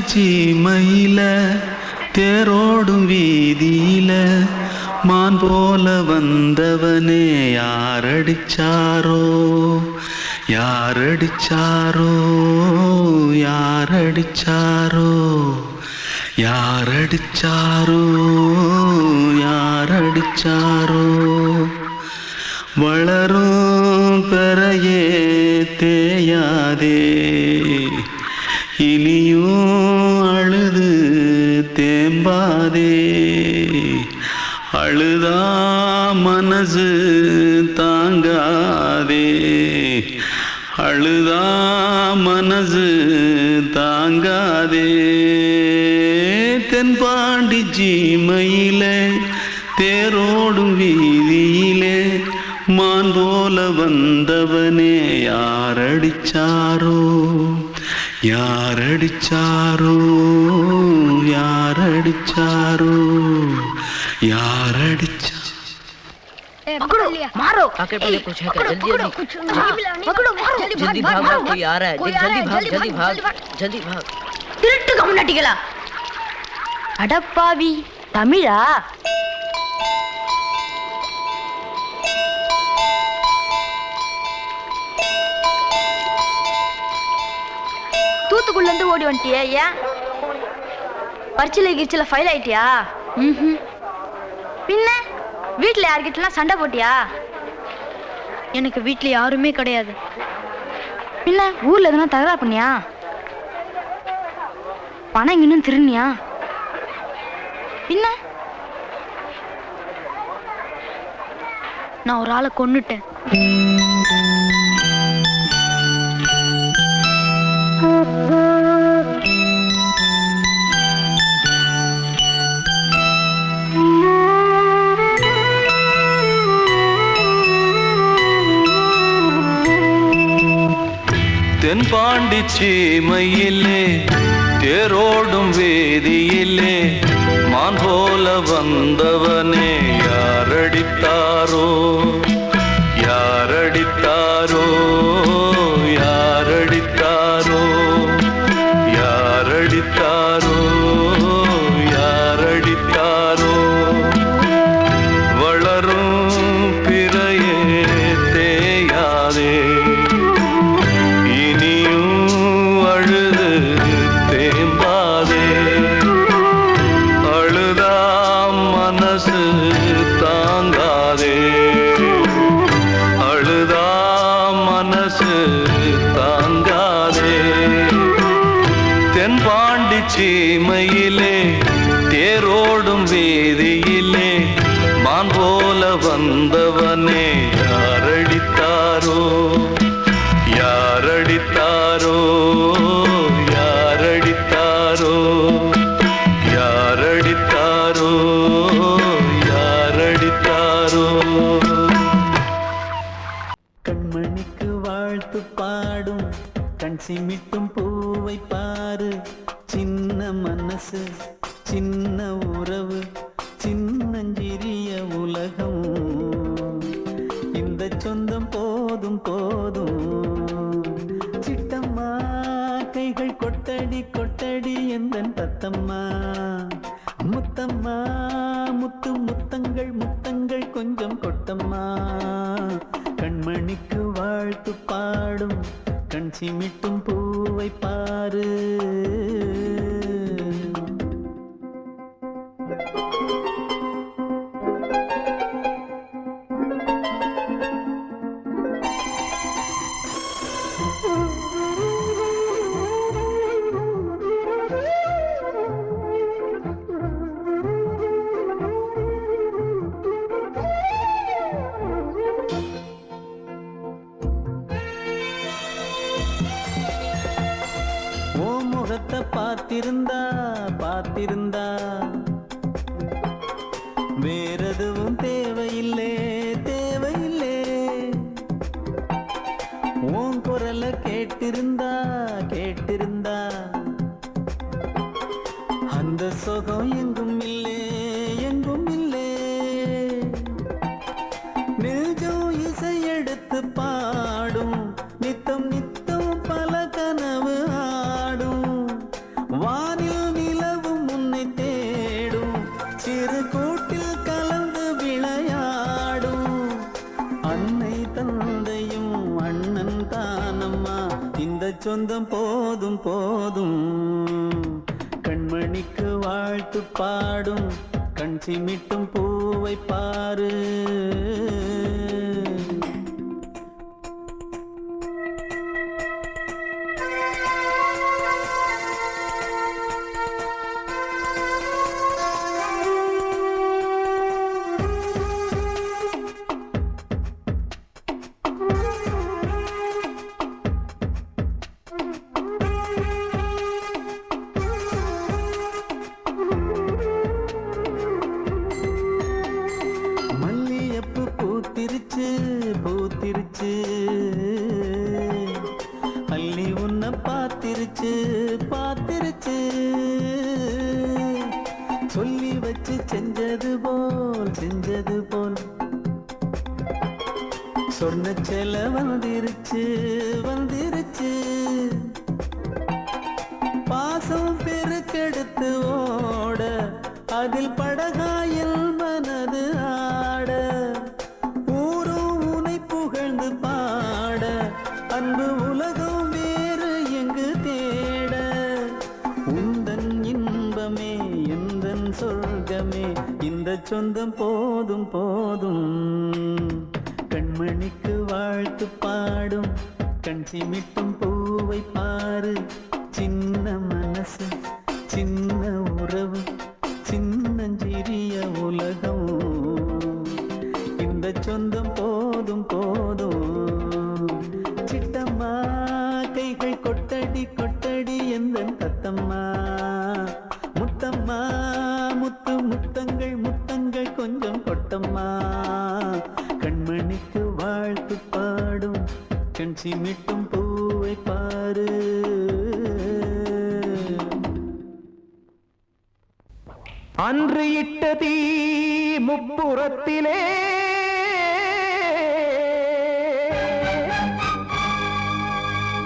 சீமையில தேரோடும் வீதியில மான் போல வந்தவனே யாரடிச்சாரோ யாரடிச்சாரோ யாரடிச்சாரோ யாரடிச்சாரோ யாரடிச்சாரோ வளரும் பெறையே தேயாதே இனியும் அழுது தேம்பாதே அழுதா மனசு தாங்காதே அழுதா மனசு தாங்காதே தென்பாண்டி சீமையிலே தேரோடும் வீதியிலே மான் போல வந்தவனே யாரடிச்சாரோ யாரடிச்சாரோ யாரடிச்சாரோ यारडिचा पकड़ो मारो आके पहले कुछ है क्या जल्दी जल्दी पकड़ो मारो जल्दी भाग कोई आ रहा है जल्दी भाग திருட்டு கம்முனட்டிகளா அடப்பாவி தமிழா தூத்துக்குள்ள இருந்து ஓடி வந்துட்டியா ஏன் பரிச்சையில கிரிச்சில ஃபைல் ஆயிட்டியா பின்ன வீட்டுல யார்கிட்டலாம் சண்டை போட்டியா எனக்கு வீட்டுல யாருமே கிடையாது பின்ன ஊர்ல எதுனா தகராறு பண்ணியா பணம் இன்னும் திருநியா பின்ன நான் ஒரு ஆளை கொன்னுட்டேன் தென்பாண்டி சீமையிலே தேரோடும் வேதியிலே மான் போல வந்தவனே யாரடித்தாரோ யாரடித்தாரோ யாரடித்தாரோ யாரடித்தாரோ யாரடித்தாரோ வளரும் பிறையே தேயாதே தென்பாண்டி சீமையிலே தேரோடும் வேதியிலே மான் போல வந்தவனே யாரடித்தாரோ யாரடித்தாரோ யாரடித்தாரோ யாரடித்தாரோ யாரடித்தாரோ கண்மணிக்கு வாழ்த்து பாடும் கண் சிமிட்டும் பூவை பாரு சின்ன மனசு சின்ன உறவு சின்னஞ்சிறிய உலகம் இந்த சொந்தம் போதும் போதும் சிட்டம்மா கைகள் கொட்டடி கொட்டடி எந்தன் தத்தம்மா முத்தம்மா முத்து முத்தங்கள் முத்தங்கள் கொஞ்சம் கொட்டம்மா கண்மணிக்கு வாழ்த்து பாடும் கண் சிமிட்டும் பூவை பாரு முகத்தை பார்த்திருந்தா பார்த்திருந்தா வேறெதுவும் தேவையில்லை தேவையில்லை உன் குரலை கேட்டிருந்தா கேட்டிருந்தா அந்த சுகம் எங்கும் இல்லை எங்கும் இல்லை நெஞ்சம் இசை எடுத்து பாடும் நித்தம் நித்தம் பல கனவு ஆடும் வானி சொந்தம் போதும் போதும். கண்மணிக்கு வாழ்த்து பாடும் கண் சிமிட்டும் பூவை பாரு. பூத்திருச்சு பூத்திருச்சு அள்ளி உன்னை பார்த்திருச்சு பார்த்திருச்சு. சொல்லி வச்சு செஞ்சது போல் சொன்ன செல வந்துருச்சு வந்துருச்சு. பாசம் பெருக்கெடுத்து ஓட அதில் படகாயில் மனது ஆட. புகழ்ந்து பாட அன்பு உலகம் வேறு எங்கு தேட. உந்தன் இன்பமே எந்தன் சொர்க்கமே இந்த சொந்தம் போதும் போதும். கண்மணிக்கு வாழ்த்து பாடும் கண் சிமிட்டும் பூவை பாரு. சின்ன மனசு சின்ன உறவு சின்னஞ்சிறிய உலகம் இந்த சொந்தம் போதும் போதும். சிட்டம்மா கைகள் கொட்டடி கொட்டடி எந்தன் தத்தம்மா. முத்தம்மா முத்து முத்தங்கள் முத்தங்கள் கொஞ்சம் கொட்டம்மா. கண்மணிக்கு வாழ்த்து பாடும் கண் சிமிட்டும் பூவை பாரு. அன்று இட்ட தீ முப்புறத்திலே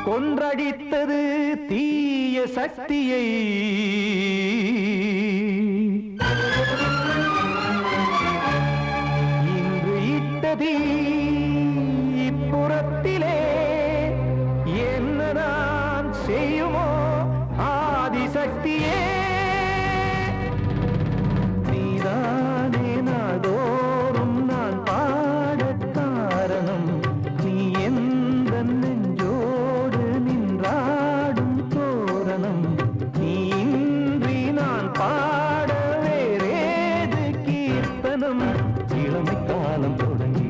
கொன்றடித்தது தீய சக்தியை. இன்று இட்டதீ இப்புறத்திலே என்ன நான் செய்யுமோ ஆதிசக்தியே. நீதானே நாள்தோறும் நான் பாடக் காரணம். நீ எந்த நெஞ்சோடு நின்றாடும் தோரணம். நீ இன்றி நான் பாட வேறேது கீர்த்தனம். இளமை காலம் தொடங்கி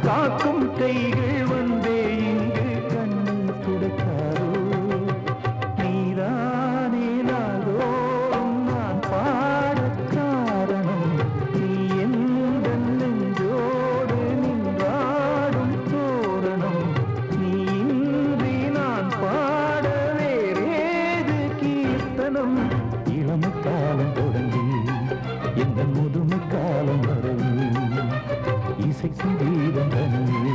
காக்கும் கைகள் வந்தே இங்கு கண்ணீர் துடைக்காதோ நீதானே நாள்தோறும் நான் பாடக் காரணம் நீ எந்த நெஞ்சோடு நின்றாடும் தோரணம் நீ இன்றி நான் பாட வேறேது கீர்த்தனம் இளமை காலம் தொடங்கி எந்த முதுமை காலம் வரை இசைக்கும் வீதம் தனியே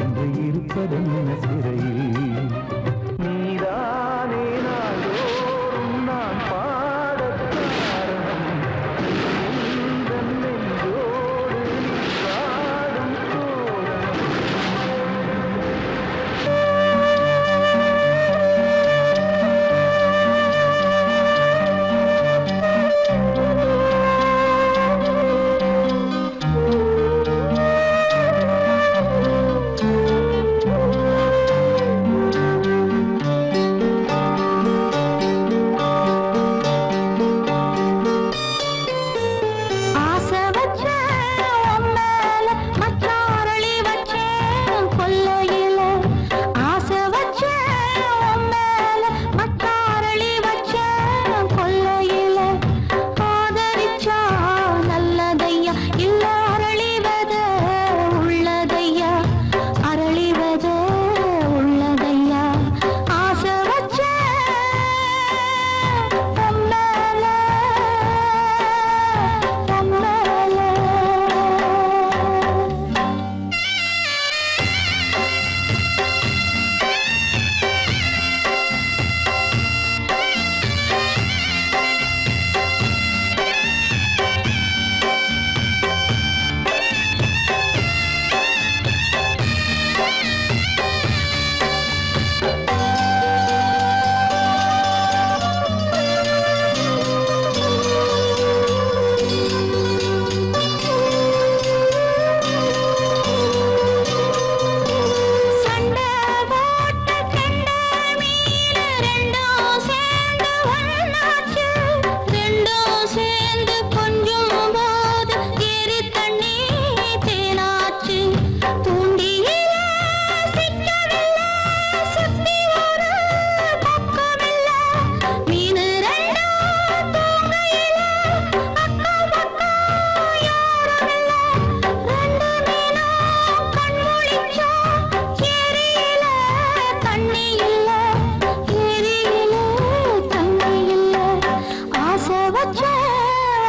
என்று இருப்பதென்ன சிறையில் நீதானே நாள்தோறும் நான் பாடக் காரணம் எந்த நெஞ்சோடு நின்றாடும் தோரணம் ஆசை வச்சேன் உன் மேல, மச்சாரளி வச்சேன் கொல்லையில. ஆசை வச்சேன் உன் மேல, மச்சாரளி வச்சேன் கொல்லையில. ஆதரிச்சா நல்லதையா, இல்ல அரளிவத உள்ளதையா, அரளிவத உள்ளதையா. ஆசை வச்சேன் உன் மேல, உன் மேல. சண்டை போட்ட கெண்டை மீன் ரெண்டும் சேர்ந்து ஒண்ணாச்சு. ரெண்டும் சேர்ந்து கொஞ்சும் போது ஏரி தண்ணி தேனாச்சு. தூண்டியில சிக்கவில்லை, சுத்தி ஒரு பக்கமில்லை. மீன் ரெண்டும் தூங்கையில அக்கம் பக்கம் யாருமில்லை. ரெண்டு மீனும் கண் முழிச்சா ஏரியில தண்ணி இல்ல, ஏரியில தண்ணி இல்ல. ஆசை வச்சேன்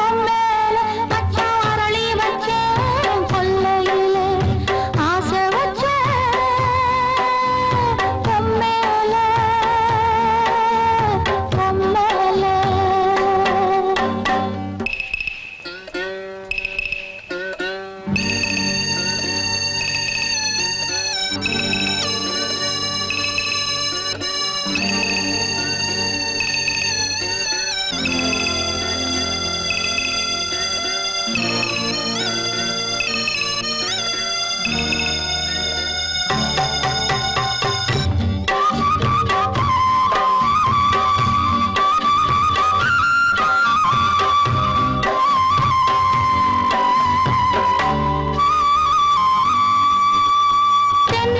உன் மேல, மச்சான் அரளி வச்சேன் கொல்லையில. ஆசை வச்சேன் உன் மேல, உன் மேல.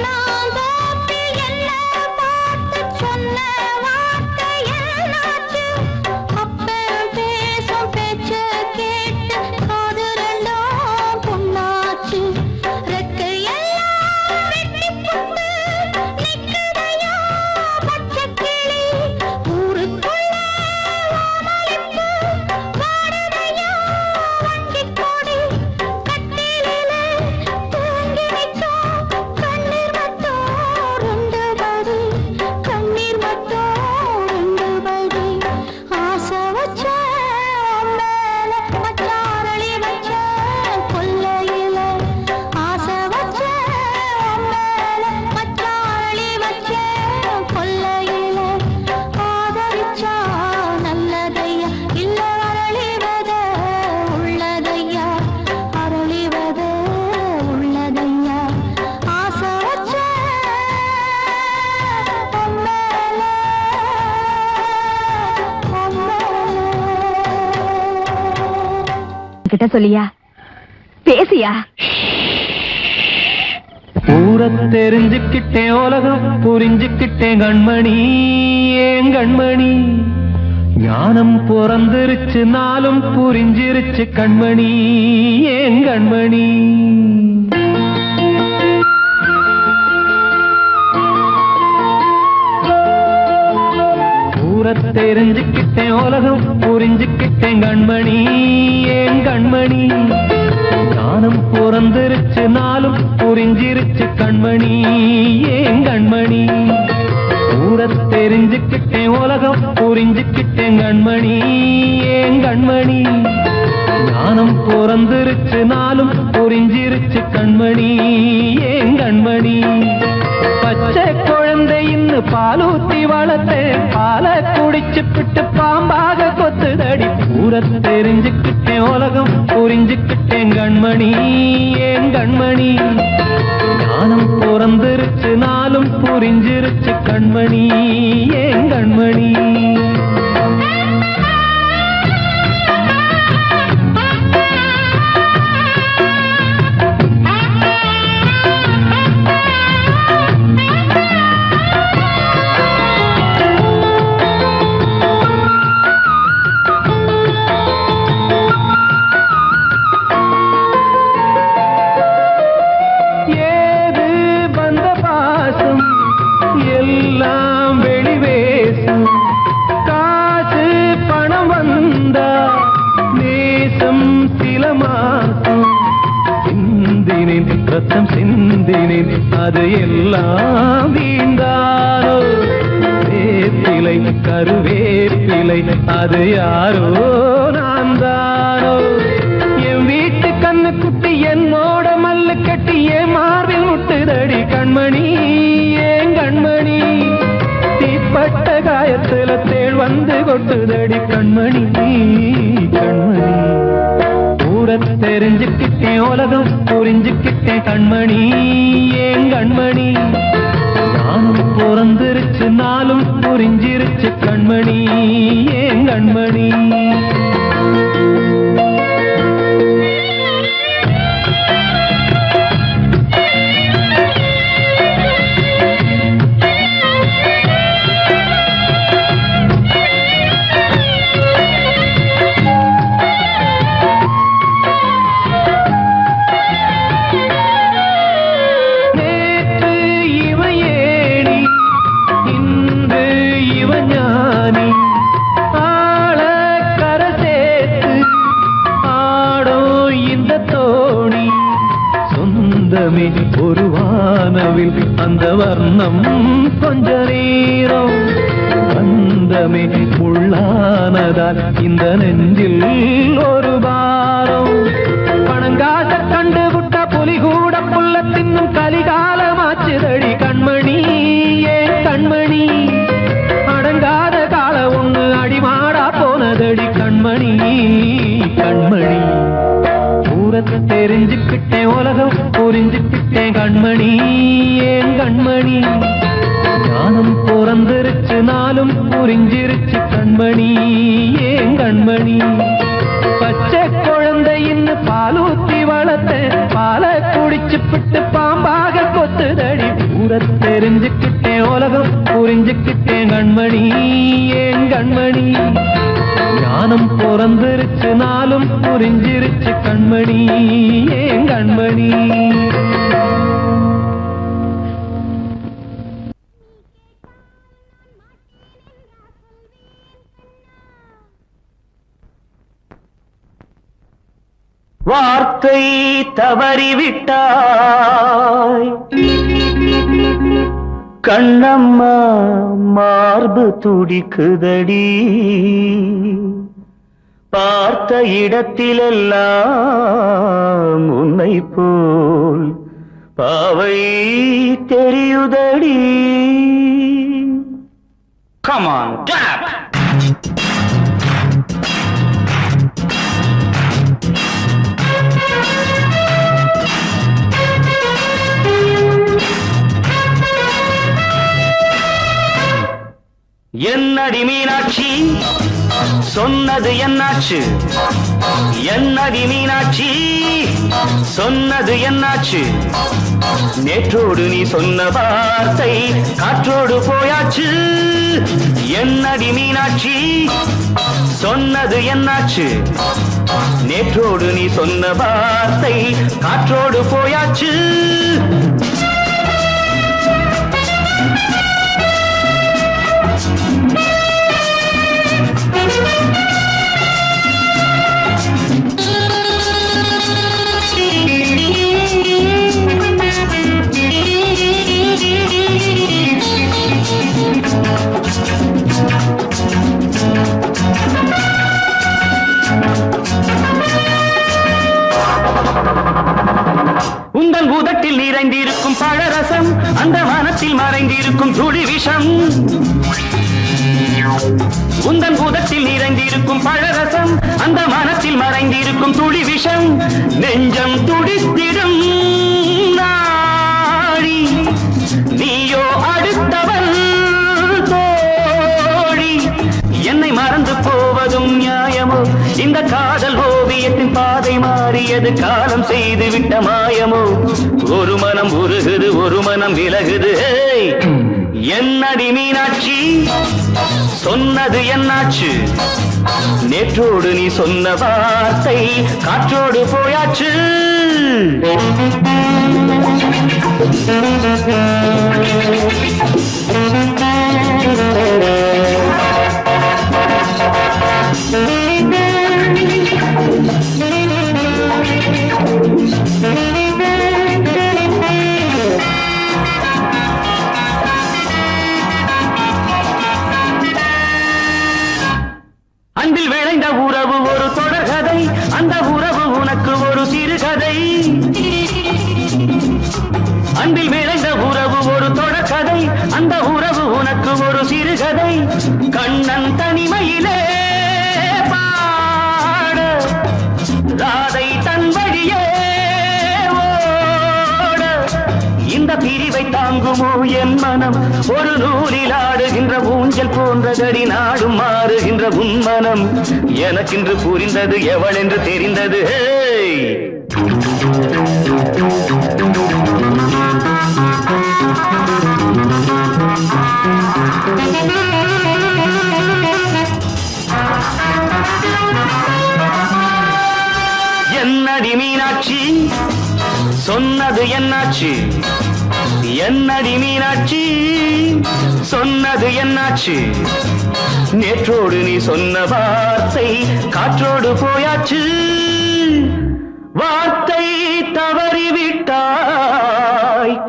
தென்னாந்தோப்பில் என்ன பார்த்து சொன்ன வார்த்தை என்னாச்சு? அப்பன் பேசும் பேச்ச கேட்டு காது ரெண்டும் புண்ணாச்சு. ரெக்கையெல்லாம் வெட்டிப் போட்டு நிக்குதையா பச்சைக்கிளி. ஊருக்குள்ள ஓமளிப்பு வாடுதையா வண்டிக் கொடி. கட்டிலிலே தூங்கி நிற்கும் கண்ணீர் மட்டும் ரெண்டு படி, கண்ணீர் மட்டும் ரெண்டு படி. ஆசை வச்சேன் உன் மேல, மச்சாரளி வச்சேன் கொல்லையில. ஆசை வச்சேன் உன் மேல, மச்சாரளி வச்சேன் கொல்லையில. ஆதரிச்சா நல்லதையா, இல்ல அரளிவத உள்ளதையா, அரளிவத உள்ளதையா. ஆசை வச்சேன் உன் மேல, உன் மேல. கிட்ட சொல்லியா, பேசியா. ஊரை தெரிஞ்சுக்கிட்டேன் உலகம் புரிஞ்சுக்கிட்டேன் கண்மணி ஏன் கண்மணி ஞானம் பிறந்திருச்சு நாளும் புரிஞ்சிருச்சு கண்மணி ஏன் கண்மணி ஊரை தெரிஞ்சுக்கிட்டேன் உலகம் புரிஞ்சுக்கிட்டேன் கண்மணி ஏன் கண்மணி ஞானம் பிறந்திருச்சு நாளும் புரிஞ்சிருச்சு கண்மணி ஏன் கண்மணி ஊரை தெரிஞ்சுக்கிட்டேன் உலகம் புரிஞ்சுக்கிட்டேன் கண்மணி ஏன் கண்மணி ஞானம் பிறந்திருச்சு நாளும் புரிஞ்சிருச்சு கண்மணி ஏன் கண்மணி பச்சை குழந்தை இன்னும் பாலூத்தி வளர்த்தேன் பாலை குடிச்சு பிட்டு பாம்பாக கொத்துதடி ஊரை தெரிஞ்சுக்கிட்டேன் உலகம் புரிஞ்சுக்கிட்டேன் கண்மணி ஏன் கண்மணி ஞானம் பிறந்திருச்சு நாளும் புரிஞ்சிருச்சு கண்மணி ஏன் கண்மணி ரத்தம் சிந்தினேன் அது எல்லாம் வீண்டானோ வேப்பிலை கருவேப்பிலை அது யாரோ நான் தானோ என் வீட்டு கண்ணு குட்டி என்னோட மல்லு கட்டி என் மார்பில் முட்டுதடி கண்மணி ஏன் கண்மணி தீப்பட்ட காயத்துல தேள் வந்து கொட்டுதடி கண்மணி கண்மணி ஊரை தெரிஞ்சுக்கிட்டேன் உலகம் புரிஞ்சுக்கிட்டேன் கண்மணி ஏன் கண்மணி ஞானம் பிறந்திருச்சு நாளும் புரிஞ்சிருச்சு கண்மணி ஏன் கண்மணி ஒரு வானவில் அந்த வர்ணம் கொஞ்ச நேரம் வந்தமே உள்ளானதால் இந்த நெஞ்சில் ஒரு பாரம் பணங்காச கண்டு விட்ட புலி கூட புல்ல தின்னும் கலிகாலமாச்சுதடி கண்மணி ஏன் கண்மணி அடங்காத கால ஒண்ணு அடிமாடா போனதடி கண்மணி கண்மணி ஊரை தெரிஞ்சுக்கிட்டேன் உலகம் புரிஞ்சுக்கிட்டேன் கண்மணி ஏன் கண்மணி ஞானம் பிறந்திருச்சு நாளும் புரிஞ்சிருச்சு கண்மணி ஏன் கண்மணி பச்சை குழந்தை இன்னும் பாலூத்தி வளர்த்தேன் பாலை குடிச்சு பிட்டு பாம்பாக கொத்துதடி ஊரை தெரிஞ்சுக்கிட்டேன் உலகம் புரிஞ்சுக்கிட்டேன் கண்மணி ஏன் கண்மணி ஞானம் பிறந்திருச்சு நாளும் புரிஞ்சிருச்சு கண்மணி ஏன் கண்மணி வார்த்தை தவறிவிட்டாய் கண்ணம்மா மார்பு துடிக்குதடி பார்த்த இடத்திலெல்லாம் உன்னை போல் பாவை தெரியுதடி. Come on, clap! என்னடி மீனாட்சி சொன்னது என்னாச்சு? என்னடி மீனாட்சி சொன்னது என்னாச்சு? நேற்றோடு நீ சொன்ன வார்த்தை காற்றோடு போயாச்சு. என்னடி மீனாட்சி சொன்னது என்னாச்சு? நேற்றோடு நீ சொன்ன வார்த்தை காற்றோடு போயாச்சு. உந்தன் பூதத்தில் நிறைந்திருக்கும் பழரசம், அந்த மனத்தில் மறைந்திருக்கும் துளி விஷம். உந்தன் பூதத்தில் நிறைந்திருக்கும் பழரசம், அந்த மனத்தில் மறைந்திருக்கும் துளி விஷம். நெஞ்சம் துடித்திடும் நாடி, நீயோ அடுத்தவள் தோழி. என்னை மறந்து போவதும் நியாயமோ? இந்த காதல் ஓவியத்தின் பாதை மாறியது, காலம் செய்து விட்ட மாயமோ? ஒரு மனம் உருகுது, ஒரு மனம் விலகுது. என்னடி மீனாட்சி சொன்னது என்னாச்சு? நேற்றோடு நீ சொன்ன வார்த்தை காற்றோடு போயாச்சு. அன்பில் விளைந்த உறவு ஒரு தொடர்கதை, அந்த உறவு உனக்கு ஒரு சிறுகதை. அன்பில் விளைந்த உறவு ஒரு தொடர்கதை, அந்த உறவு உனக்கு ஒரு சிறுகதை. கண்ணன் தனிமையிலே பாட, ராதை தன் வழியே ஓட. இந்த பிரிவை தாங்குமோ என் மனம்? ஒரு நூலில் ஆடுகின்ற ஊஞ்சல் போன்றதடி, நாடும் மாறுகின்ற உன்மனம். எனக்கென்று புரிந்தது எவள் என்று தெரிந்தது. என்னடி மீனாட்சி சொன்னது என்னாச்சு? என்னடி மீனாட்சி சொன்னது என்னாச்சு? நேற்றோடு நீ சொன்ன வார்த்தை காற்றோடு போயாச்சு. வார்த்தை தவறிவிட்டாய்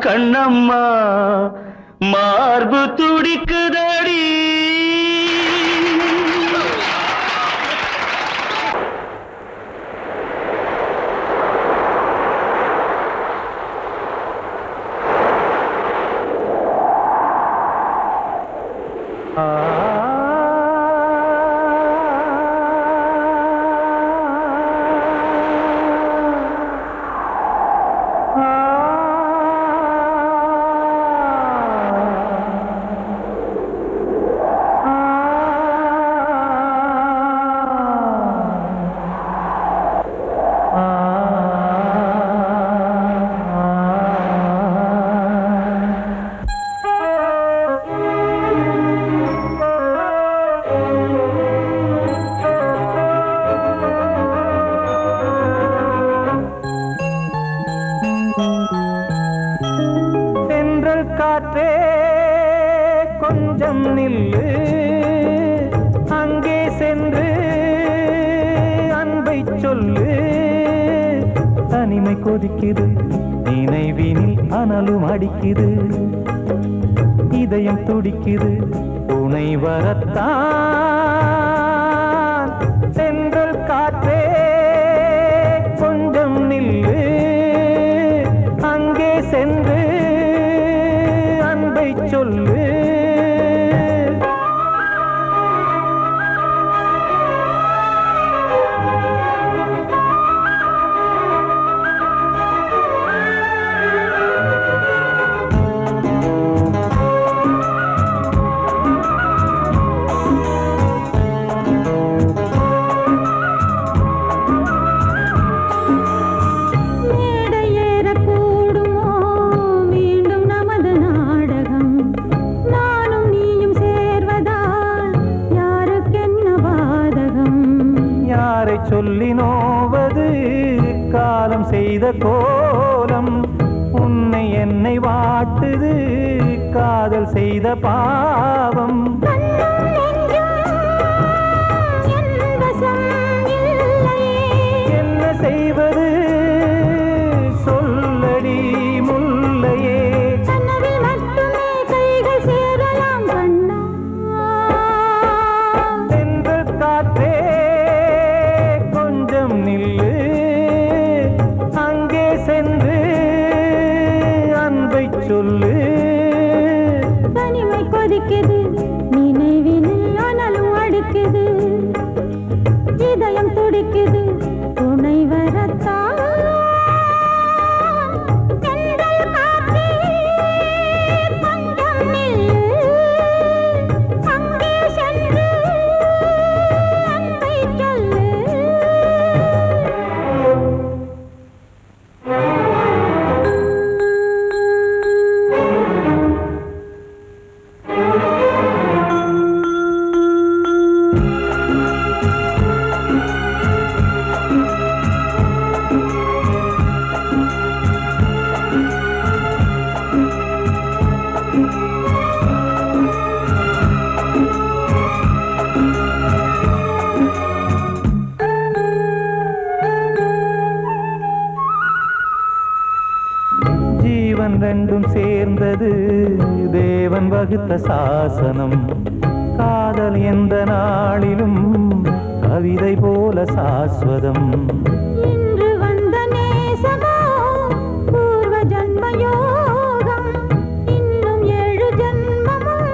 கண்ணம்மா, மார்பு துடிக்குதடி. காற்றே கொஞ்சம் நில்லு, அங்கே சென்று அன்பை சொல்லு. தனிமை கொதிக்குது, நினைவினில் அனலும் அடிக்குது, இதயம் துடிக்குது துணை வரத்தான். சென்றல் காற்றே கொஞ்சம் நில்லு, அங்கே சென்று அன்பை சொல்லு. செய்த கோலம் உன்னை என்னை வாட்டுது காதல் செய்த பாவம் என்ன செய்வது சொல்லடி முல்லையே தென்றல் காற்றே கொஞ்சம் நில்லு அங்கே சென்று அன்பை சொல்லு தனிமை கொதிக்குது நினைவினில் ஆனாலும் அடிக்குது இதயம் துடிக்குது துணை வரத்தான் தென்றல் காற்றே கொஞ்சம் நில்லு அங்கே சென்று அன்பை சொல்லு ஜீவன் ரெண்டும் சேர்ந்தது தேவன் வகுத்த சாசனம் காதல் எந்த நாளிலும் கவிதை போல சாஸ்வதம் இன்று வந்த நேசமோ பூர்வ ஜன்ம யோகம் இன்னும் 7 ஜன்மமும்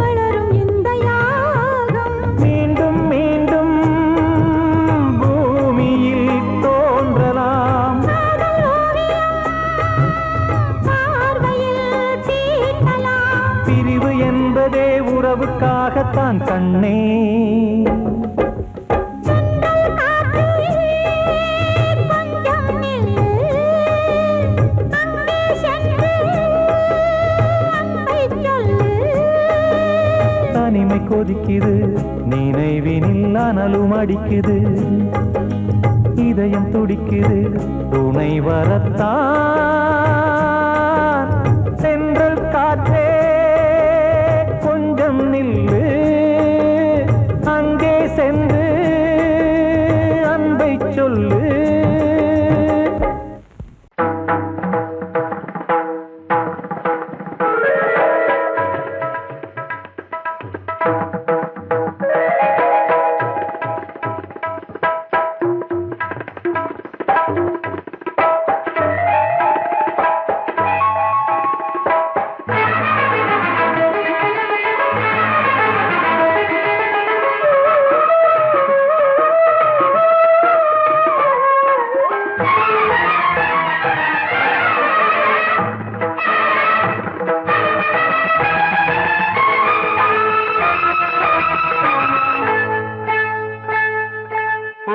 வளரும் இந்த யாகம் மீண்டும் மீண்டும் பூமியில் தோன்றலாம் காதல் ஓவியம் பார்வையில் தீட்டலாம் பிரிவு என்பதே உறவுக்காகத்தான் கண்ணே தென்றல் காற்றே கொஞ்சம் நில்லு அங்கே சென்று அன்பை சொல்லு தனிமை கொதிக்குது நினைவினில் அனலும் அடிக்குது இதயம் துடிக்குது துணை வரத்தான் சென்றல் காற்றே கொஞ்சம் நில்லு அங்கே சென்று அன்பை சொல்லு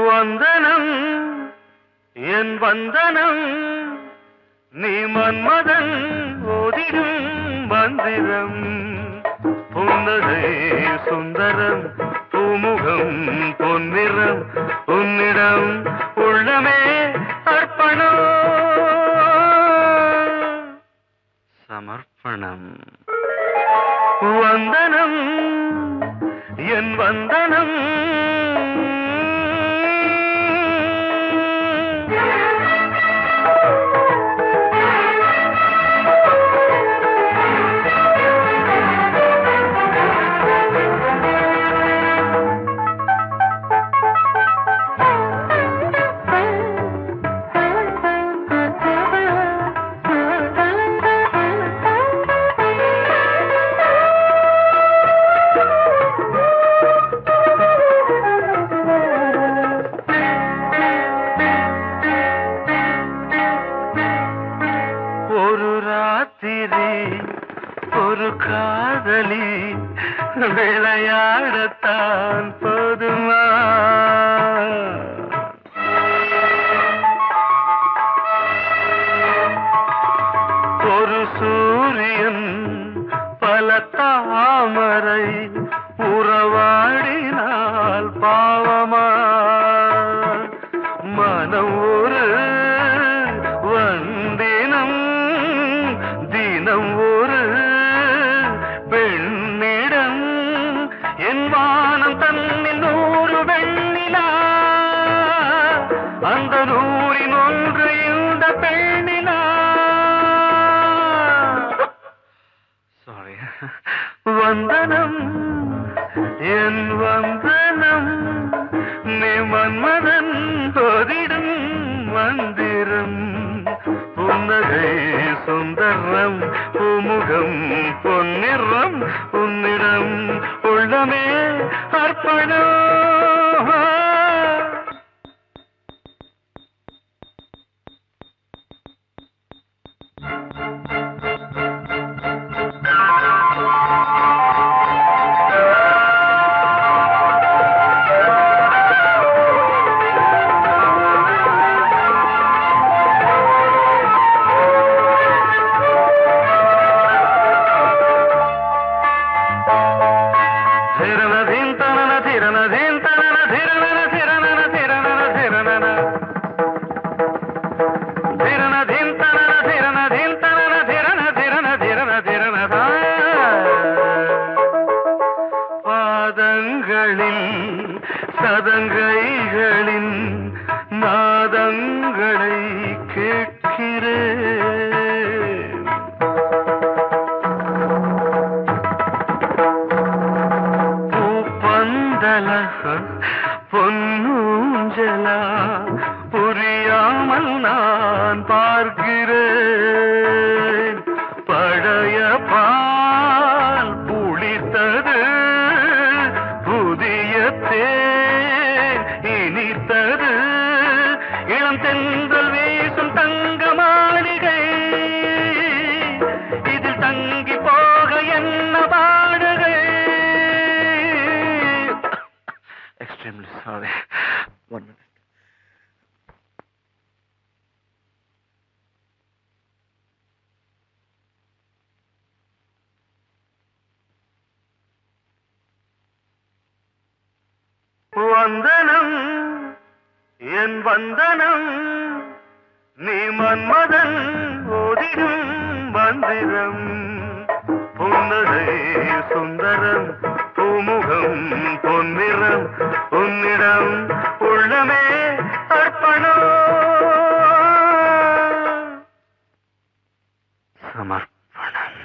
வந்தனம் என் வந்தனம் நீ மன்மதன் ஓதிடும் மந்திரம் புன்னகை சுந்தரம் பூமுகம் பொன்னிறம் உன்னிடம் உள்ளமே அர்ப்பணம் சமர்ப்பணம் வந்தனம் என் வந்தனம் ஒரு காதலி விளையாடத்தான் போதுமா ஒரு சூரியன் பல தாமரை உறவாடினால் பாவமா மனம் ஒரு தினம் ஒரு பெண்ணிடம் என் வானம் தன்னில் 100 வெண்ணிலா அந்த 100இன் ஒன்று இந்த பெண்ணிலா சாரி வந்தனம் என் வந்தனம் நீ மன்மதன் போதிடும் மந்திரம் புன்னகை சுந்தரம் பூமுகம் பொன்னிறம் உன்னிடம் உள்ளமே அர்ப்பணம் சதங்கைகளின் நாதங்களை கேட்கிறேன் பூப்பந்தல பொன்னூஞ்சலா புரியாமல் நான் பார்க்கிறேன் பழைய பால் புளித்தது புதிய தேன் இனித்தது இளம் தென்றல் வீசும் தங்க மாளிகை இதில் தங்கி போக என்ன பாடுகை எக்ஸ்ட்ரீம்லி சாரி 1 minute வந்தனம் என் வந்தனம் நீ மன்மதன் ஓதிடும் மந்திரம் புன்னகை சுந்தரம் பூமுகம் பொன்னிறம் உன்னிடம் உள்ளமே அர்ப்பணம் சமர்ப்பணம்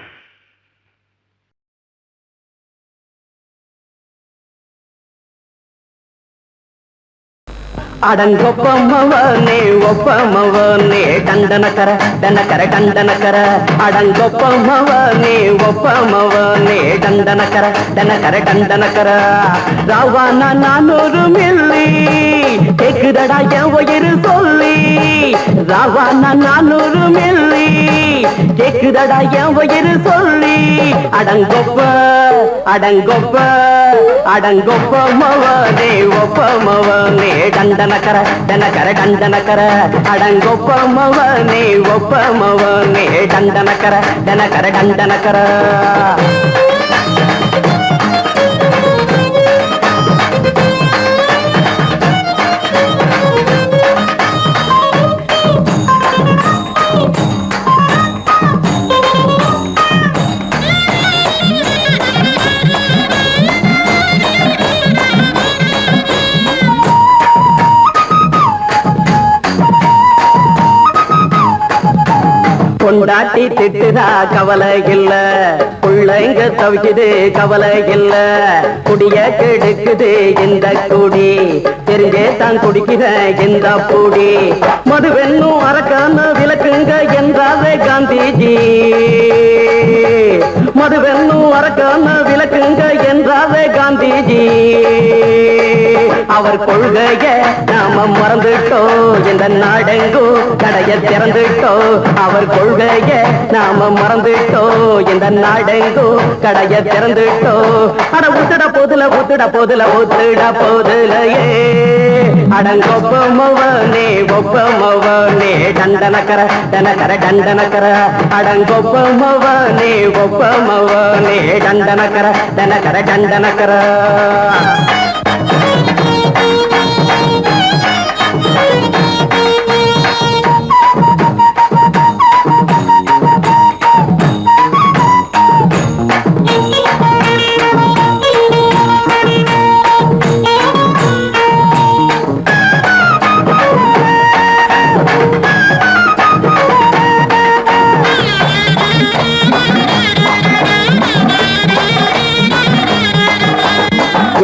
அடங்கொப்பமவனே ஒப்பமவனே டண்டனக்கர டனக்கர டண்டனக்கர அடங்கொப்பமவனே ஒப்பமவனே டண்டனக்கர டனக்கர டண்டனக்கர ராவானா 400 மில்லி கேக்குதடா என் உயிர் சொல்லி ராவானா 400 மில்லி கேக்குதடா என் உயிர் சொல்லி அடங்கொப்ப அடங்கொப்ப அடங்கொப்பமவனே ஒப்பமவனே டண்டனக்கர டனக்கர டண்டனக்கர அடங்கொப்பமவனே ஒப்பமவனே டண்டனக்கர டனக்கர டண்டனக்கர பொண்டாட்டி திட்டுதா கவலை இல்ல பிள்ளைங்க தவிக்குது கவலை இல்ல குடிய கெடுக்குது இந்த குடி தெரிஞ்சே தான் குடிக்கிற இந்த பூடி மதுவென்னும் அரக்கான விளக்குங்க என்றாரே காந்திஜி மதுவென்னும் அரக்கான விளக்குங்க என்றாரே காந்திஜி அவர் கொள்கைய நாம மறந்துட்டோம் இந்த நாடெங்கும் கடைய திறந்துட்டோம் அவர் கொள்கைய நாம மறந்துட்டோம் இந்த நாடெங்கும் கடைய திறந்துட்டோம் அட ஊத்துட போதுல ஊத்துட போதுல ஊத்துட போதுலையே அடங்கொப்பமவனே ஒப்பமவனே டண்டனக்கர டனக்கர டண்டனக்கர அடங்கொப்பமவனே ஒப்பமவனே டண்டனக்கர டனக்கர டண்டனக்கர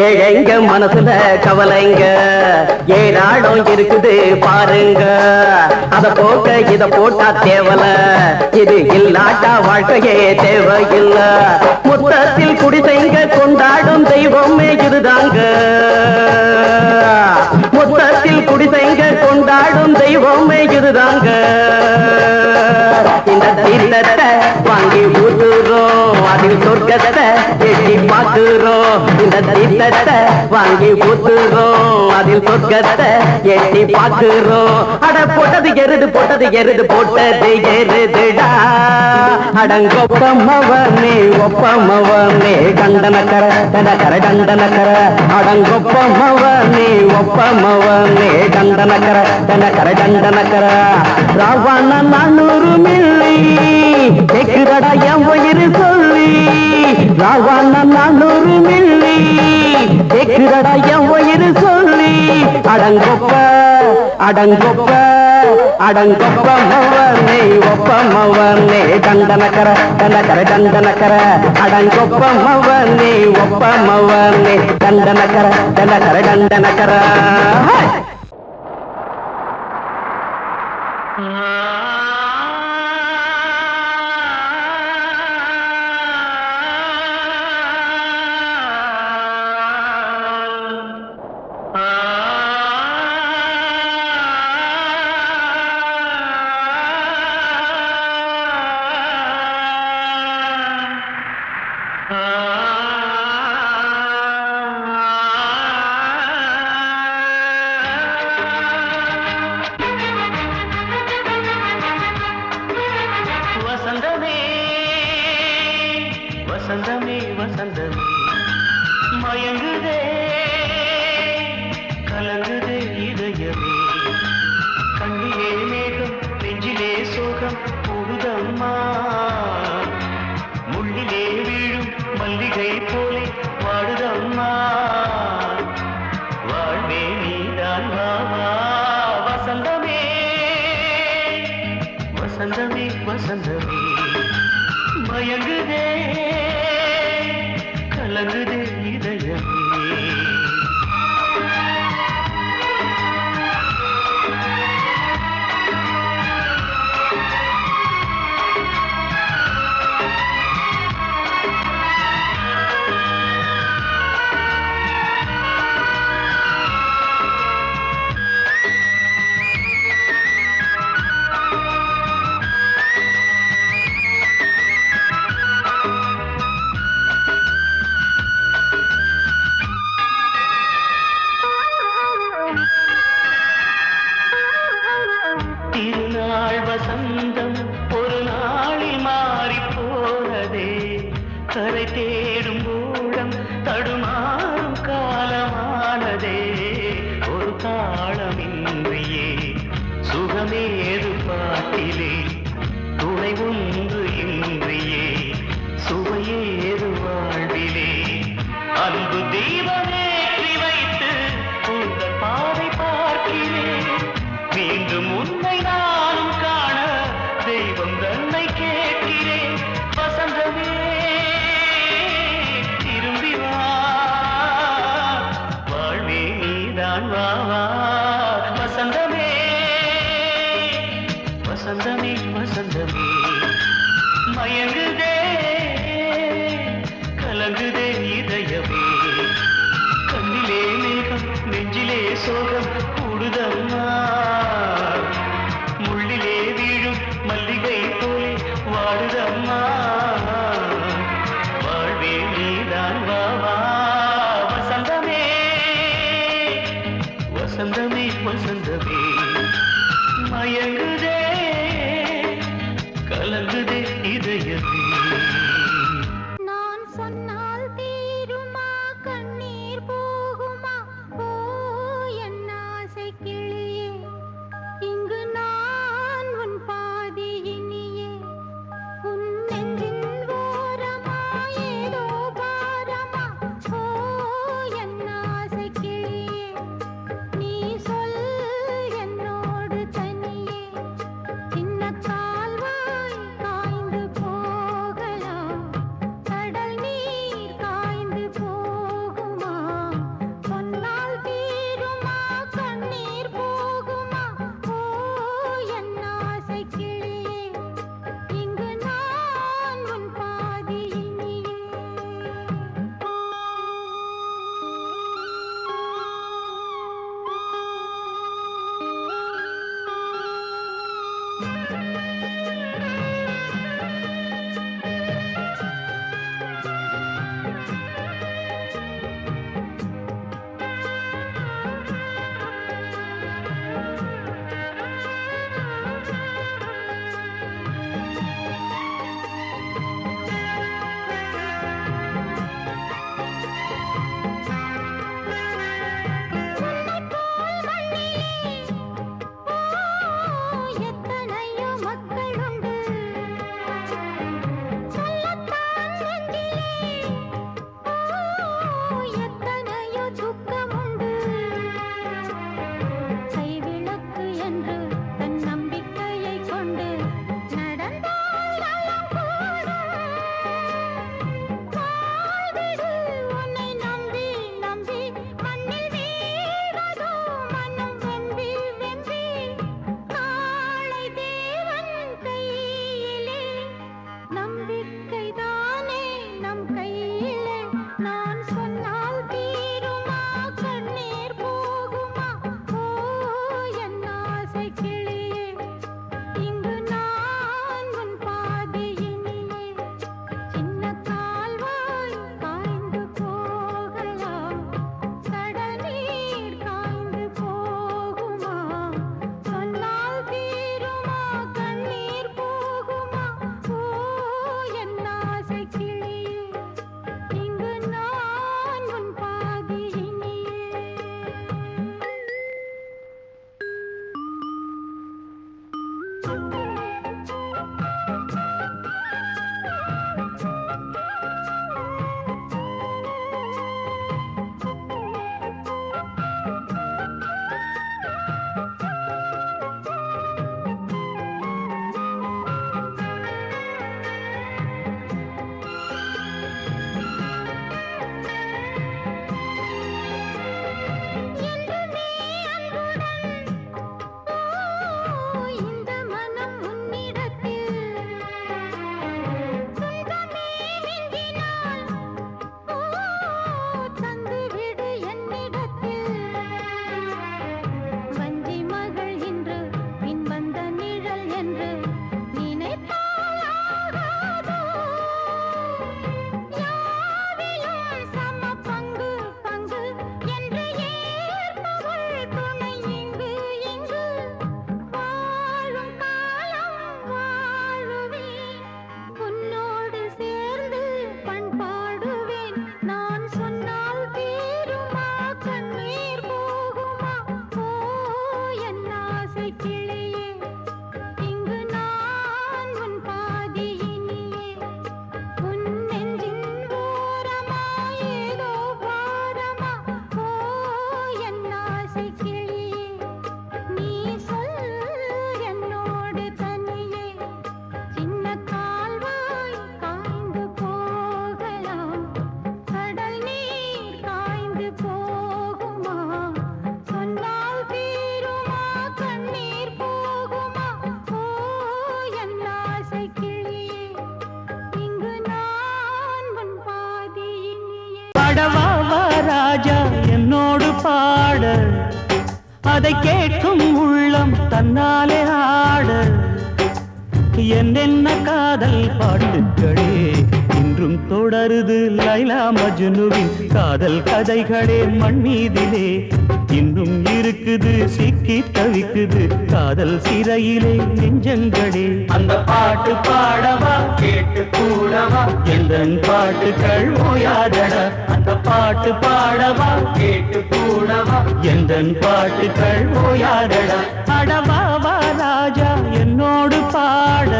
ஏழைங்க மனசுல கவலைங்க ஏராளம் இருக்குது பாருங்க. அத போக்க இத போட்டா தேவல, இது இல்லாட்டா வாழ்க்கையே தேவையில்ல. மொத்தத்தில் குடிசைங்க கொண்டாடும் தெய்வமே இதுதாங்க. மொத்தத்தில் குடிசைங்க கொண்டாடும் தெய்வமே இதுதாங்க. இந்த தீர்த்தத்தை வாங்கி ஊத்துறோம், அதில் சொர்க்கத்தை எட்டி பார்க்கிறோம். இந்த தீர்த்தத்தை வாங்கி ஊத்துறோம், அதில் சொர்க்கத்தை எட்டி பார்க்கிறோம். அட போட்டது எருது போட்டது எருது போட்டது எருதுடா. அடங்கொப்பமவனே ஒப்பமவனே கண்டனக்கர தடக்கர தண்டனக்கர. அடங்கொப்பமவனே ஒப்பமவனே கண்டனக்கர தடக்கர தண்டனக்கர. ராவண 400 மில்லி கேக்குதடா என் உயிர் சொல்லி. ராவண 400 மில்லி கேக்குதடா என் உயிர் சொல்லி. அடங்கொப்ப அடங்கொப்ப அடங்கொப்பமவனே ஒப்பமவனே கண்டனக்கர தண்டக்கர தண்டனக்கர. அடங்கொப்பமவனே ஒப்பமவனே கண்டனக்கர தண்டக்கர தண்டனக்கர. வசந்தமே வசந்தமே வசந்தமே மயங்குதே கலங்குதே இதயமே. கண்ணிலே மேகம் நெஞ்சிலே சோகம் கூடுதம்மா. முள்ளிலே வீழும் மல்லிகை போலே வாடுதம்மா. வாழ்வே நீதான் வாவா. வசந்தமே வசந்தமே வசந்தமே மயங்குதே கலங்குதே இதயமே. திருநாள் வசந்தம் ஒரு நாளில் மாறி போனதே. கரை தேடும் ஊழம் தடுமாறும் காலமானதே. ஒரு தாளமின்றியே சுகமேது பாட்டிலே. துணை ஒன்று இன்றியே சுவையேது வாழ்விலே. அன்பு தீபமேற்றி வைத்து உங்கள் பாதை பார்க்கிறேன். மீண்டும் உன்னை நானும் காண தெய்வம் தன்னை கேட்கிறேன். வசந்தமே திரும்பி வா, வாழ்வே நீதான் வா வா. வசந்தமே வசந்தமே வசந்தமே மயங்குதே கலங்குதே இதயமே. கண்ணிலே மேகம் நெஞ்சிலே சோகம் கூடுதம்மா. முள்ளிலே வீழும் மல்லிகை போலே வாடுதம்மா. வாழ்வே நீதான் வா வா. வசந்தமே வசந்தமே வசந்தமே மயங்குதே கலங்குதே இதயமே. நான் சொன்னால் தீருமா கண்ணீர் போகுமா? ஓ என் ஆசை கிளியே, இங்கு நான் உன் பாதி இனியே. உன் நெஞ்சின் ஓரமா ஏதோ பாரமா? ஓ என் ஆசை கிளியே, நீ சொல் என்னோடு தனியே. சின்ன கால்வாய் காய்ந்து போகலாம். அதை கேட்கும் உள்ளம் தன்னாலே ஆட என்னென்ன காதல் பாட்டுக்களே இன்றும் தொடருது லைலா மஜ்னுவின் காதல் கதைகளே மண் மீதிலே இன்னும் இருக்குது சிக்கி தவிக்குது காதல் சிறையிலே நெஞ்சங்களே அந்த பாட்டு பாடவா கேட்டு கூடவா எந்தன் பாட்டுகள் ஓயாதடா அந்த பாட்டு பாடவா கேட்டு கூடவா எந்தன் பாட்டுகள் ஓயாதடா அடவாவா ராஜா என்னோடு பாட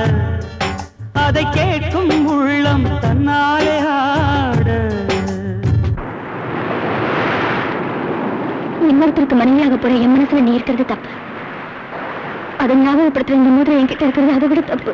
அதை கேட்கும் உள்ளம் தன்னாலே ஆட இன்னொருத்தருக்கு மனைவியாக போற என் மனசுல நீ இருக்கிறது தப்பு அதை ஞாபகப்படுத்துற இந்த மோதிரம் என்கிட்ட இருக்கிறது அதை விட தப்பு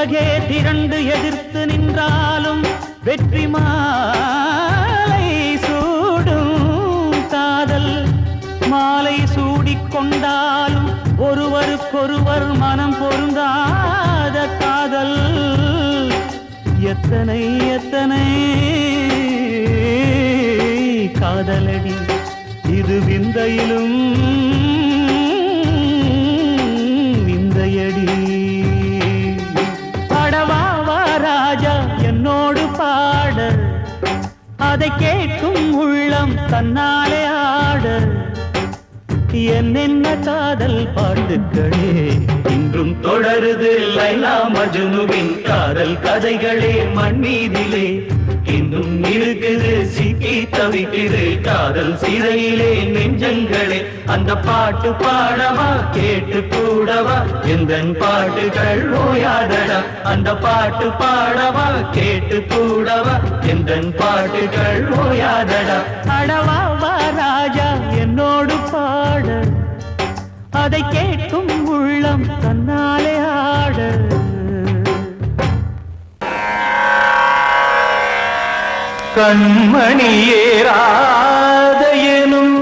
உலகே திரண்டு எதிர்த்து நின்றாலும் வெற்றி மாலை சூடும் காதல் மாலை சூடிக்கொண்டாலும் ஒருவருக்கொருவர் மனம் பொருந்தாத காதல் எத்தனை எத்தனை காதலடி இது விந்தையிலும் விந்தையடி ராஜா என்னோடு பாட அதை கேட்கும் உள்ளம் தன்னாலே ஆட என்னென்ன காதல் பாட்டுக்களே இன்றும் தொடருது லைலா மஜ்னுவின் காதல் கதைகளே மண் மீதிலே இன்னும் இருக்குது சிக்கி தவிக்குது காதல் சிறையிலே நெஞ்சங்களே அந்த பாட்டு பாடவா கேட்டு கூடவா எந்தன் பாட்டுகள் ஓயாதடா அந்த பாட்டு பாடவா கேட்டு கூடவா எந்தன் பாட்டுகள் ஓயாதடா அடவாவா ராஜா என்னோடு பாட அதை கேட்கும் உள்ளம் தன்னாலே ஆட கண்மணியே ராதையனும்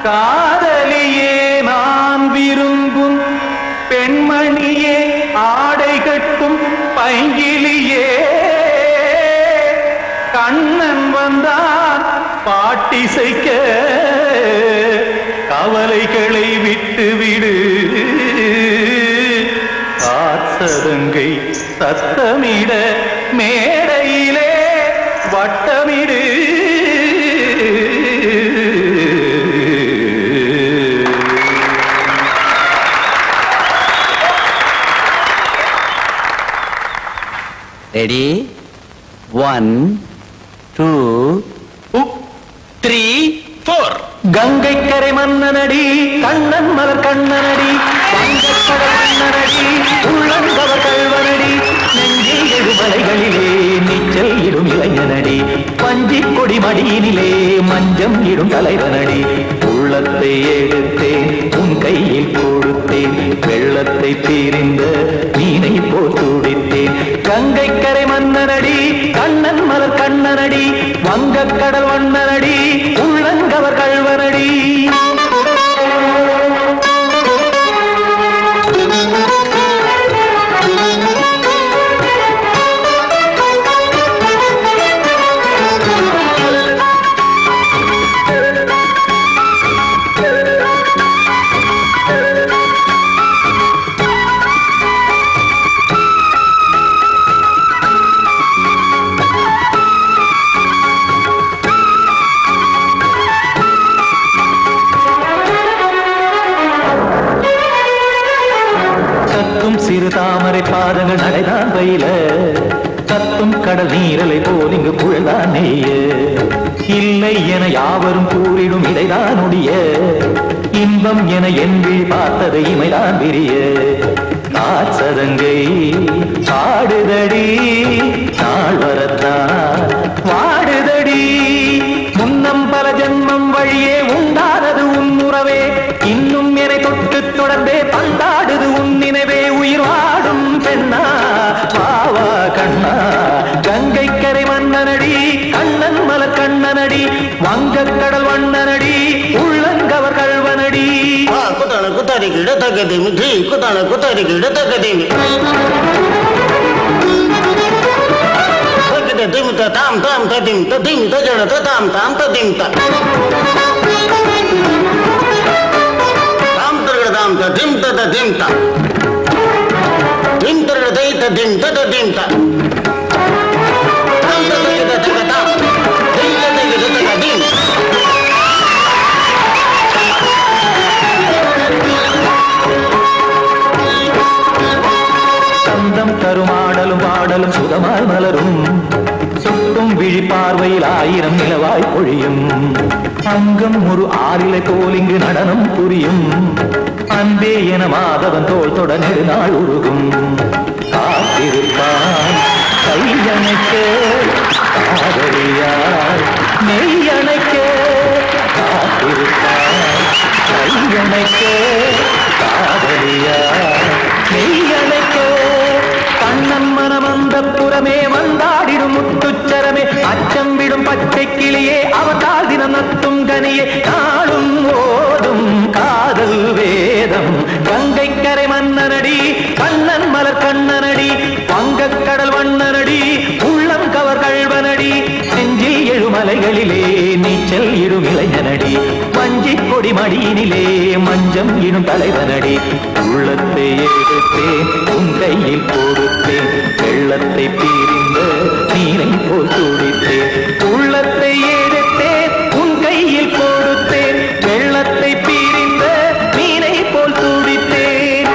காதலியே நான் விரும்பும் பெண்மணியே ஆடை கட்டும் பைங்கிலியே கண்ணன் வந்தான் பாட்டிசைக்க கவலைகளை விட்டுவிடு காத்ததங்கை சத்தமிட மேடையிலே வட்டமிடு ரெடி 1 2 3 4 கங்கை கரை மன்னனடி கண்ணன் மலர் கண்ணனடி வங்கக்கடல் மன்னனடி உள்ளங்கவர் கல்வனடி நெஞ்சில் எழுமலைகளிலே நீச்சல் இடும் இளைஞனடி பஞ்சிக் கொடி மடியினிலே மஞ்சம் இடும் தலைவனடி உள்ளத்தை எடுத்தேன் உன் கையில் கொடுத்தேன் வெள்ளத்தை தீரிந்த மீனை போல் துடித்தேன் கங்கை கரை மன்னனடி கண்ணன் மலர் கண்ணனடி வங்கக்கடல் வண்ணனடி உள்ளங்கவர் கல்வனடி சிறு தாமரை பாதங்கள் நடைதான் பயில கத்தும் கடல் நீரலை போல் இங்கு புழல்தான் நெய்ய இல்லை என யாவரும் கூறிடும் இதைதான் ஒடிய இன்பம் என என்கில் பார்த்தது இமைதான் விரிய காற்சதங்கை பாடுதடி நாள் வரத்தான் வாடுதடி முன்னம் பல ஜென்மம் வழியே உண்டானது உன் உறவே இன்னும் என்னை தொட்டு தொடர்ந்தே பந்தாடுது உன் நினைவே உயிர் வாடும் பெண்ணா வாவா கண்ணா கங்கை கரை மன்னனடி கண்ணன் மலர் கண்ணனடி வங்கக் கடல் வண்ணனடி உள்ளங்கவர் கல்வனடி குத்தான குத்தாரி கிட தகதிமி ஜி குத்தான குத்தாரி கிட தகதிமி திம் தாம் தாம் ததிம் ததிம் தஜட தாம் தாம் ததிம் தாம் தரகட தாம் ததிம் ததிம் தாம் திம் தரகட தை ததிம் ததிம் தாம் தாம் தரகட தகதாம் திம் தரகட தகதிம் சந்தம் தருமாடலும் பாடலும் சுதமாய் மலரும் சுட்டும் விழி பார்வையில் ஆயிரம் நிலவாய் பொழியும் அங்கம் ஒரு ஆறிலை போல் இங்கு நடனம் புரியும் அன்பே என மாதவன் தோள் தொட நெடுநாள் உருகும் காத்திருப்பான் கையணைக்க காதலியார் நெய்யணைக்க காத்திருப்பான் கையணைக்க காதலியார் நெய்யணைக்க கண்ணன் மனமந்த புறமே வந்தாடிடும் முத்துச்சரமே அச்சம் விடும் பச்சை கிளியே அவதால் தினம் நத்தும் கனியே நாளும் ஓதும் காதல் வேதம் கங்கை கரை மன்னனடி கண்ணன் மலர் கண்ணனடி வங்கக் கடல் வண்ணனடி உள்ளம் கவர் கழ்வனடி நெஞ்சில் எழுமலைகளிலே நீச்சல் இடும் இளைஞனடி வஞ்சி கொடி மடியினிலே மஞ்சம் இடும் தலைவனடி உள்ளத்தை எடுத்தேன் உன் கையில் கொடுத்தேன் வெள்ளத்தை பிரிந்த நீரை போல் துடித்தேன் உள்ளத்தை எடுத்தேன் உன் கையில் கொடுத்தேன் வெள்ளத்தை பிரிந்த நீரை போல் துடித்தேன்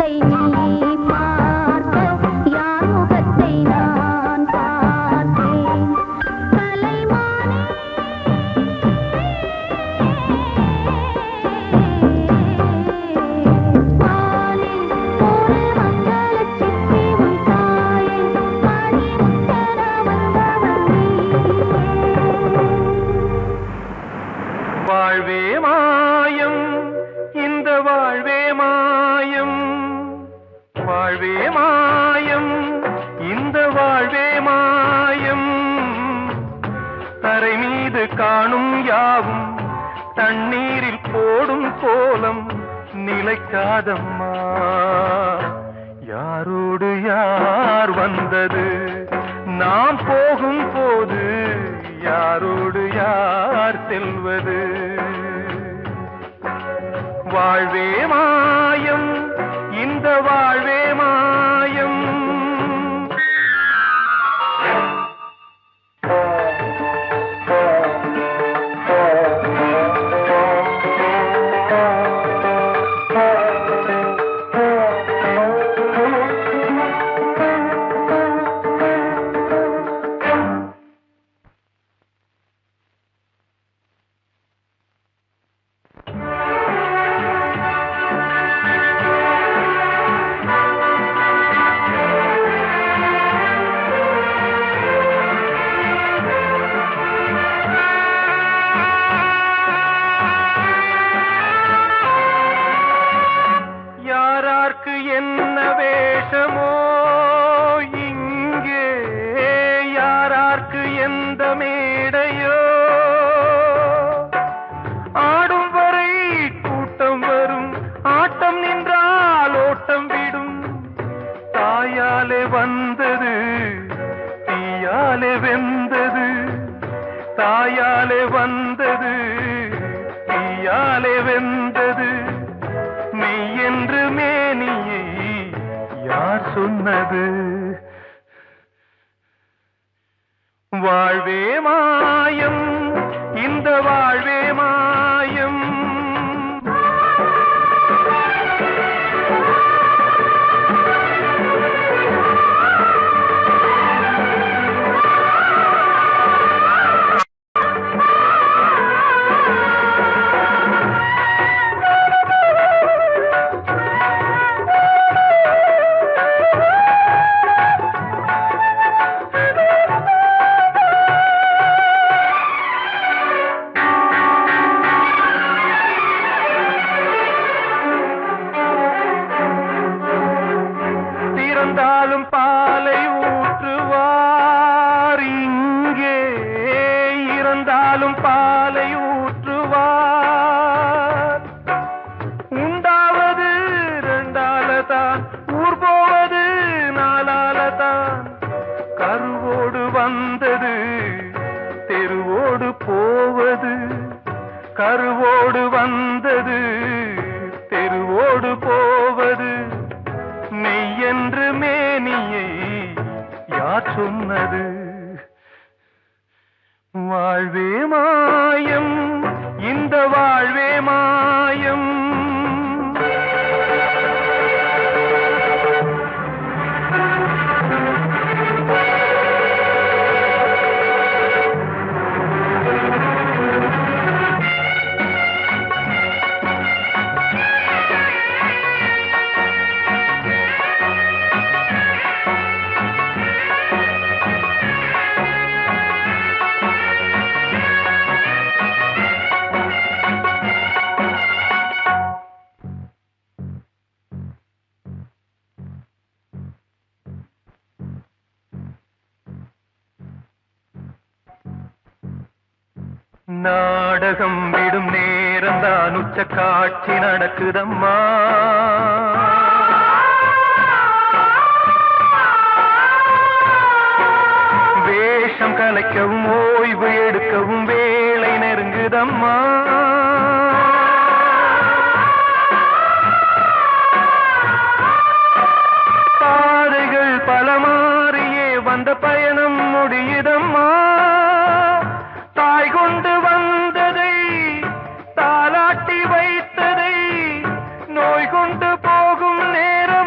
முகத்தை நீ பார்க்க யார் முகத்தை நான் பார்த்தேன் கலைமானே வானில் ஒரு மங்களச் சிப்பி உன் தாயின் மணிமுத்தன வந்தவள் வாழ்வே மாயம் இந்த வாழ்வே மாயம் வாழ்வே மாயம் இந்த வாழ்வே மாயம் தரை மீது காணும் யாவும் தண்ணீரில் போடும் கோலம் நிலைக்காதம்மா யாரோடு யார் வந்தது நாம் போகும் போது யாரோடு யார் செல்வது வாழ்வே மாயம் இந்த வாழ்வே மாயம் யாரார்க்கு என்ன வேஷமோ இங்கே யாரார்க்கு எந்த மேடையோ ஆடும் வரை கூட்டம் வரும் ஆட்டம் நின்றால் ஓட்டம் விடும் தாயாலே வந்தது தீயாலே வெந்தது தாயாலே வந்தது தீயாலே வெந்தது மெய் என்று மேனியை யார் சொன்னது வாழ்வே மாயம் இந்த வாழ்வே மாயம் திறந்தாலும் பாலை ஊற்றுவார் இங்கே இறந்தாலும் பாலை ஊற்றுவார் உண்டாவது ரெண்டாலதான் ஊர் போவது நாலாலதான் கருவோடு வந்தது தெருவோடு போவது கருவோடு வந்தது தெருவோடு போவது மெய் என்று மேனியை யார் சொன்னது வாழ்வே மாயம் இந்த வாழ்வே மாயம் நாடகம் விடும் நேரம் தான் உச்ச காட்சி நடக்குதம்மா வேஷம் கலைக்கவும் ஓய்வு எடுக்கவும் வேளை நெருங்குதம்மா பாதைகள் பல மாறியே வந்த பயணம் முடியுதம்மா தாய் கொண்டு வந்ததை தாலாட்டி வைத்ததை நோய் கொண்டு போகும் நேரம்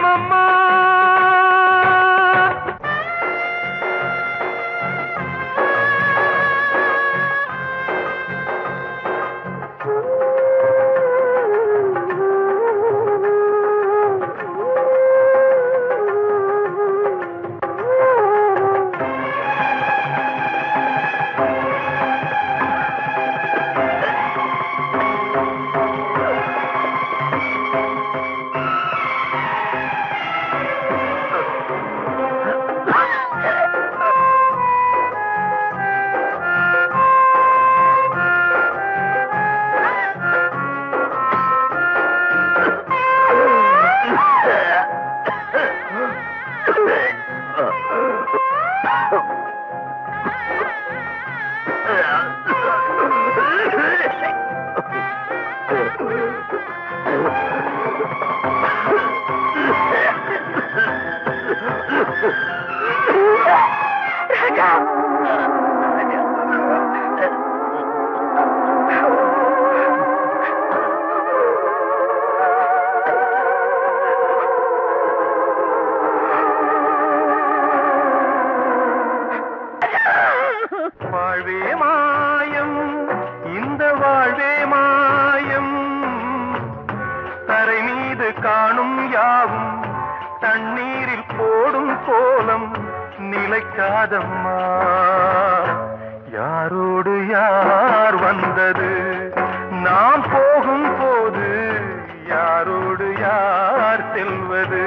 காணும் யாவும் தண்ணீரில் போடும் கோலம் நிலைக்காதம்மா. யாரோடு யார் வந்தது நாம் போகும் போது யாரோடு யார் செல்வது?